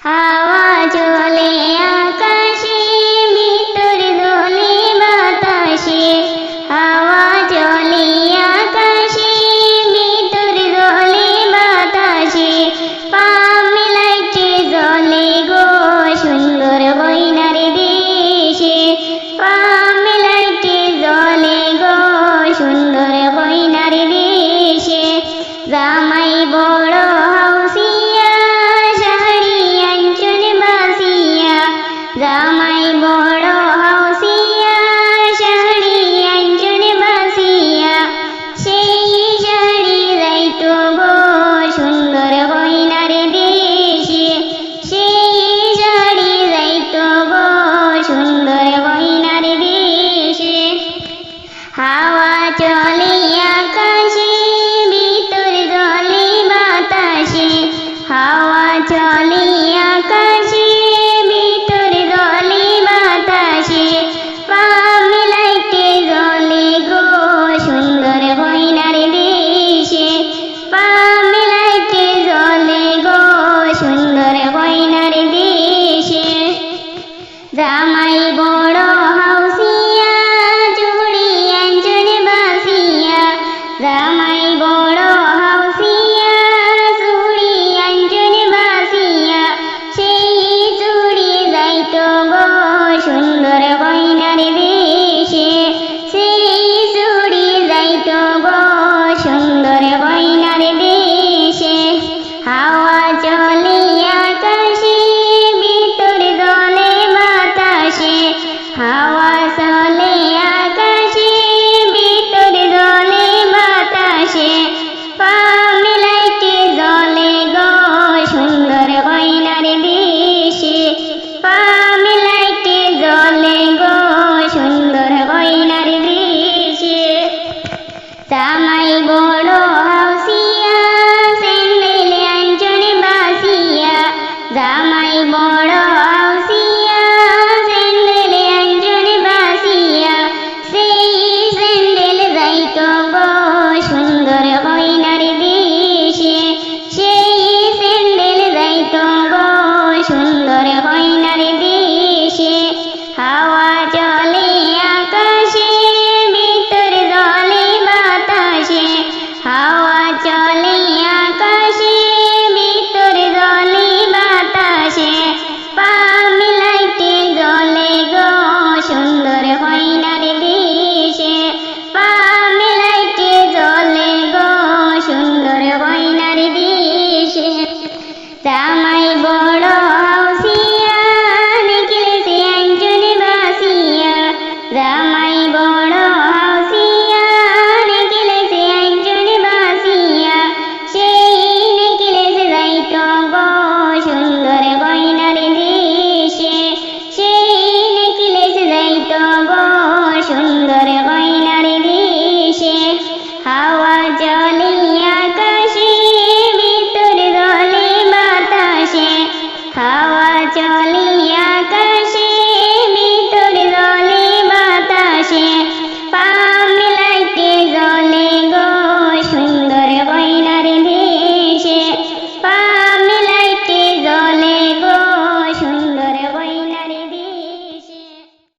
হাওয়া চলে আকাশে, ভিতর দোলে বাতাসে। হাওয়া চলে আকাশে, ভিতর দোলে বাতাসে। পা মেলাইতে জলে গো সুন্দর বইনার দেশে। পা মেলাইতে জলে গো সুন্দর বইনার দেশে। জামাই বড় হাউসিয়া, শাড়ি আঁচল বাসিয়া। জামাই বড় হাউসিয়া, শাড়ি আঁচল বাসিয়া। সেই শাড়ি যাইতো গো সুন্দর বইনার দেশে। সেই শাড়ি যাইতো গো সুন্দর বইনার দেশে। হাওয়া চলে আকাশে, ভিতর দোলে বাতাসে। হাওয়া চলে আকাশে, ভিতর দোলে বাতাসে। পা মেলাইতে জলে গো সুন্দর বইনার দেশে। পা মেলাইতে জলে গো সুন্দর বইনার দেশে। জামাই বড় হাউসিয়া, চুড়ি আঁচল বাসিয়া। জামাই বড় হাউসিয়া, চুড়ি আঁচল বাসিয়া। সেই চুড়ি যাইতো গো সুন্দর বইনার দেশে। সেই চুড়ি যাইতো গো সুন্দর বইনার দেশে। হাওয়া চলে আকাশে, ভিতর দোলে বাতাসে। হাওয়া চলে আকাশে, ভিতর দোলে বাতাসে। পা মেলাইতে জলে গো সুন্দর বইনার দেশে। পা মেলাইতে জলে গো সুন্দর বইনার দেশে। জামাই বড় হাউসিয়া, স্যান্ডেল আঁচল বাসিয়া। জামাই বড় হাউসিয়া, স্যান্ডেল আঁচল বাসিয়া। সেই স্যান্ডেল যাইতো গো সুন্দর বইনার দেশে। সেই স্যান্ডেল যাইতো গো সুন্দর বইনার দেশে। হাওয়া চলে আকাশে, ভিতর দোলে বাতাসে। হাওয়া চলে আকাশে, ভিতর দোলে বাতাসে। পা মেলাইতে জলে গো সুন্দর বইনার দেশে। পা মেলাইতে জলে গো সুন্দর বইনার দেশে। জামাই বড় হাউসিয়া, নেকলেসে আঁচল বাসিয়া। জামাই বড় হাউসিয়া, নেকলেসে আঁচল বাসিয়া। সেই নেকলেস যাইতো গো সুন্দর বইনার দেশে। সেই নেকলেস যাইতো গো সুন্দর বইনার দেশে। হাওয়া